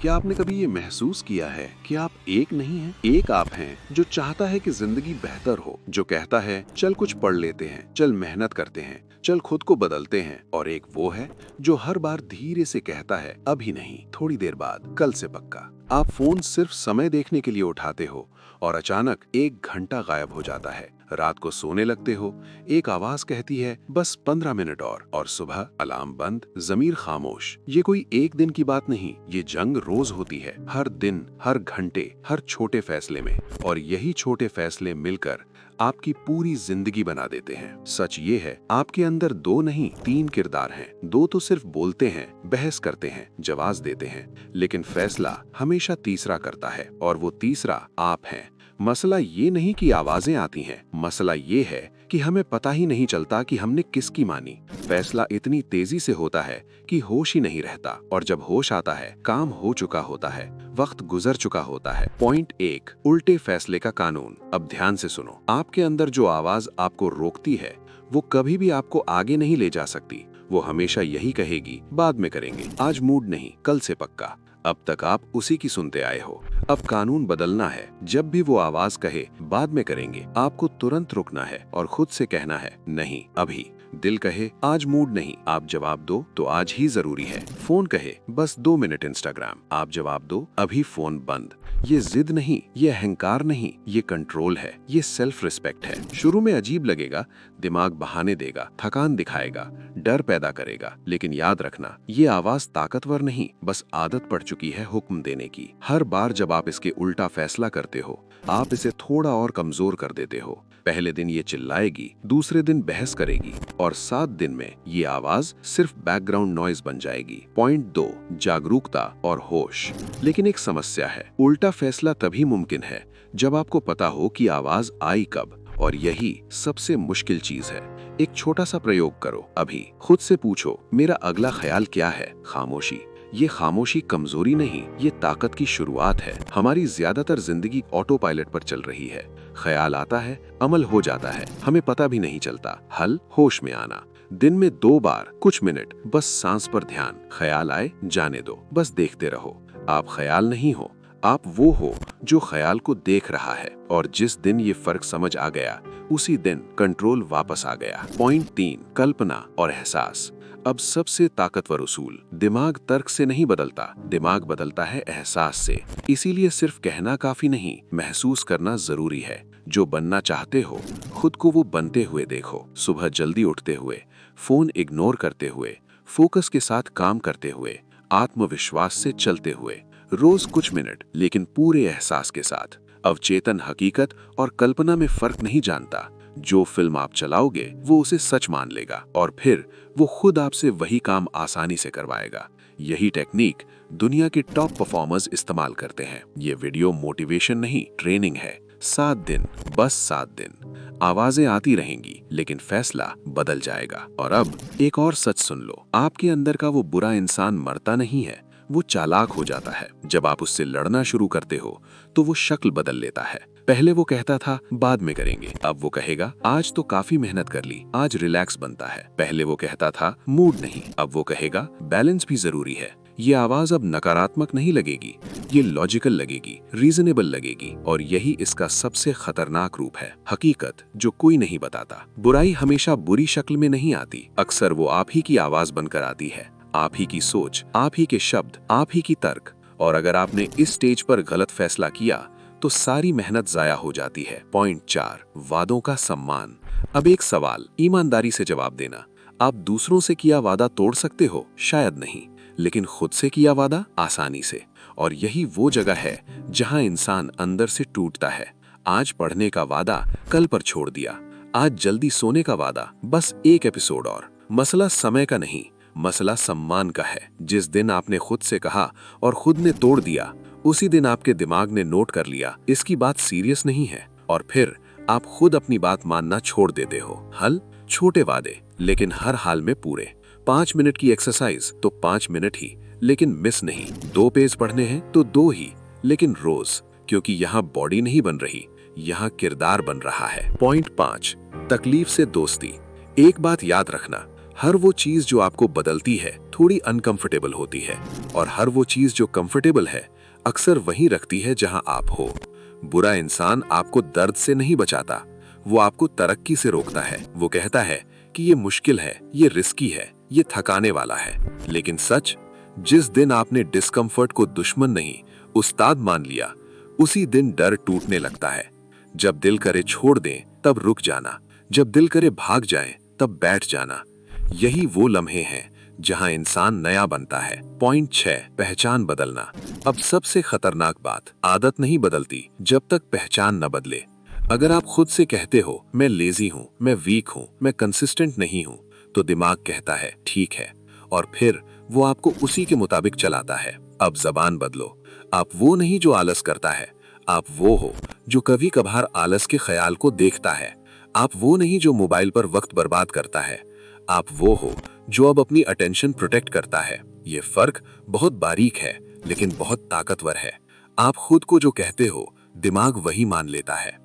क्या आपने कभी ये महसूस किया है कि आप एक नहीं हैं? एक आप हैं जो चाहता है कि जिंदगी बेहतर हो, जो कहता है चल कुछ पढ़ लेते हैं, चल मेहनत करते हैं, चल खुद को बदलते हैं, और एक वो है जो हर बार धीरे से कहता है अभी नहीं, थोड़ी देर बाद, कल से पक्का। आप फोन सिर्फ समय देखने के लिए उठाते हो और अचानक 1 घंटा गायब हो जाता है। रात को सोने लगते हो, एक आवाज कहती है बस 15 मिनट और सुबह अलार्म बंद, जमीर खामोश। ये कोई एक दिन की बात नहीं, ये जंग रोज होती है, हर दिन, हर घंटे, हर छोटे फैसले में। और यही छोटे फैसले मिलकर आपकी पूरी जिंदगी बना देते हैं। सच ये है, आपके अंदर 2 नहीं 3 किरदार हैं। 2 तो सिर्फ बोलते हैं, बहस करते हैं, जवाब देते हैं, लेकिन फैसला हमेशा तीसरा करता है, और वो तीसरा आप हैं। मसला ये नहीं कि आवाजें आती हैं, मसला ये है कि हमें पता ही नहीं चलता कि हमने किसकी मानी। फैसला इतनी तेजी से होता है कि होश ही नहीं रहता, और जब होश आता है काम हो चुका होता है, वक्त गुजर चुका होता है। पॉइंट 1, उल्टे फैसले का कानून। अब ध्यान से सुनो, आपके अंदर जो आवाज आपको रोकती है वो कभी भी आपको आगे नहीं ले जा सकती। वो हमेशा यही कहेगी बाद में करेंगे, आज मूड नहीं, कल से पक्का। अब तक आप उसी की सुनते आए हो। अब कानून बदलना है। जब भी वो आवाज कहे बाद में करेंगे, आपको तुरंत रुकना है और खुद से कहना है नहीं अभी। दिल कहे आज मूड नहीं, आप जवाब दो तो आज ही जरूरी है। फोन कहे बस 2 मिनट इंस्टाग्राम, आप जवाब दो अभी फोन बंद। ये जिद नहीं, ये अहंकार नहीं, ये कंट्रोल है, ये सेल्फ रिस्पेक्ट है। शुरू में अजीब लगेगा, दिमाग बहाने देगा, थकान दिखाएगा, डर पैदा करेगा, लेकिन याद रखना ये आवाज ताकतवर नहीं, बस आदत पड़ चुकी है हुक्म देने की। हर बार जब आप इसके उल्टा फैसला करते हो, आप इसे थोड़ा और कमजोर कर देते हो। पहले दिन ये चिल्लाएगी, दूसरे दिन बहस करेगी, और 7 दिन में ये आवाज सिर्फ बैकग्राउंड नॉइज बन जाएगी। पॉइंट 2, जागरूकता और होश। लेकिन एक समस्या है, उल्टा फैसला तभी मुमकिन है जब आपको पता हो कि आवाज आई कब, और यही सबसे मुश्किल चीज है। एक छोटा सा प्रयोग करो अभी, खुद से पूछो मेरा अगला ख्याल क्या है। खामोशी। ये खामोशी कमजोरी नहीं, ये ताकत की शुरुआत है। हमारी ज्यादातर जिंदगी ऑटो पायलट पर चल रही है। ख्याल आता है, अमल हो जाता है, हमें पता भी नहीं चलता। हल होश में आना। दिन में 2 बार, कुछ मिनट, बस सांस पर ध्यान। ख्याल आए जाने दो, बस देखते रहो। आप ख्याल नहीं हो, आप वो हो जो ख्याल को देख रहा है। और जिस दिन ये फर्क समझ आ गया, उसी दिन कंट्रोल वापस आ गया। पॉइंट 3, कल्पना और एहसास। अब सबसे ताकतवर उसूल, दिमाग तर्क से नहीं बदलता, दिमाग बदलता है एहसास से। इसीलिए सिर्फ कहना काफी नहीं, महसूस करना जरूरी है। जो बनना चाहते हो, खुद को वो बनते हुए देखो। सुबह जल्दी उठते हुए, फोन इग्नोर करते हुए, फोकस के साथ काम करते हुए, आत्मविश्वास से चलते हुए। रोज कुछ मिनट, लेकिन पूरे एहसास के साथ। अवचेतन हकीकत और कल्पना में फर्क नहीं जानता। जो फिल्म आप चलाओगे वो उसे सच मान लेगा, और फिर वो खुद आपसे वही काम आसानी से करवाएगा। यही टेक्निक दुनिया के टॉप परफॉर्मर्स इस्तेमाल करते हैं। ये वीडियो मोटिवेशन नहीं, ट्रेनिंग है। 7 दिन, बस 7 दिन। आवाजें आती रहेंगी, लेकिन फैसला बदल जाएगा। और अब एक और सच सुन लो, आपके अंदर का वो बुरा इंसान मरता नहीं है, वो चालाक हो जाता है। जब आप उससे लड़ना शुरू करते हो तो वो शक्ल बदल लेता है। पहले वो कहता था बाद में करेंगे, अब वो कहेगा आज तो काफी मेहनत कर ली, आज रिलैक्स बनता है। पहले वो कहता था मूड नहीं, अब वो कहेगा बैलेंस भी जरूरी है। ये आवाज अब नकारात्मक नहीं लगेगी, ये लॉजिकल लगेगी, रीजनेबल लगेगी। और यही इसका सबसे खतरनाक रूप है, हकीकत जो कोई नहीं बताता। बुराई हमेशा बुरी शक्ल में नहीं आती, अक्सर वो आप ही की आवाज बनकर आती है। आप ही की सोच, आप ही के शब्द, आप ही की तर्क। और अगर आपने इस स्टेज पर गलत फैसला किया तो सारी मेहनत जाया हो जाती है। पॉइंट 4, वादों का सम्मान। अब एक सवाल, ईमानदारी से जवाब देना। आप दूसरों से किया वादा तोड़ सकते हो? शायद नहीं, लेकिन खुद से किया वादा आसानी से। और यही वो जगह है जहां इंसान अंदर से टूटता है। आज पढ़ने का वादा कल पर छोड़ दिया, आज जल्दी सोने का वादा बस 1 एपिसोड और। मसला समय का नहीं, मसला सम्मान का है। जिस दिन आपने खुद से कहा और खुद ने तोड़ दिया, उसी दिन आपके दिमाग ने नोट कर लिया इसकी बात सीरियस नहीं है, और फिर आप खुद अपनी बात मानना छोड़ देते हो। हल, छोटे वादे लेकिन हर हाल में पूरे। 5 मिनट की एक्सरसाइज तो 5 मिनट ही, लेकिन मिस नहीं। 2 पेज पढ़ने हैं तो 2 ही, लेकिन रोज। क्योंकि यहाँ बॉडी नहीं बन रही, यहाँ किरदार बन रहा है। पॉइंट 5, तकलीफ से दोस्ती। एक बात याद रखना, हर वो चीज जो आपको बदलती है थोड़ी अनकंफर्टेबल होती है, और हर वो चीज जो कंफर्टेबल है अक्सर वहीं रखती है जहां आप हो। बुरा इंसान आपको दर्द से नहीं बचाता, वो आपको तरक्की से रोकता है। वो कहता है कि ये मुश्किल है, ये रिस्की है, ये थकाने वाला है। लेकिन सच, जिस दिन आपने डिस्कम्फर्ट को दुश्मन नहीं उस्ताद मान लिया, उसी दिन डर टूटने लगता है। जब दिल करे छोड़ दें तब रुक जाना, जब दिल करे भाग जाएं तब बैठ जाना। यही वो लम्हे हैं जहां इंसान नया बनता है। पॉइंट 6, पहचान बदलना। अब सबसे खतरनाक बात, आदत नहीं बदलती जब तक पहचान न बदले। अगर आप खुद से कहते हो मैं लेजी हूँ, मैं वीक हूँ, मैं कंसिस्टेंट नहीं हूँ, तो दिमाग कहता है ठीक है, और फिर वो आपको उसी के मुताबिक चलाता है। अब जबान बदलो। आप वो नहीं जो आलस करता है, आप वो हो जो कभी कभार आलस के ख्याल को देखता है। आप वो नहीं जो मोबाइल पर वक्त बर्बाद करता है, आप वो हो जो अब अपनी अटेंशन प्रोटेक्ट करता है। ये फर्क बहुत बारीक है लेकिन बहुत ताकतवर है। आप खुद को जो कहते हो दिमाग वही मान लेता है।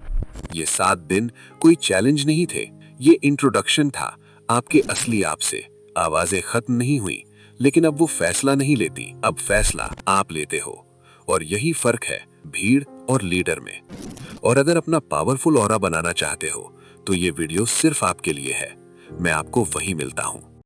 ये 7 दिन कोई चैलेंज नहीं थे, ये इंट्रोडक्शन था आपके असली आप से। आवाजें खत्म नहीं हुई, लेकिन अब वो फैसला नहीं लेती, अब फैसला आप लेते हो। और यही फर्क है भीड़ और लीडर में। और अगर अपना पावरफुल ऑरा बनाना चाहते हो तो ये वीडियो सिर्फ आपके लिए है। मैं आपको वहीं मिलता हूँ।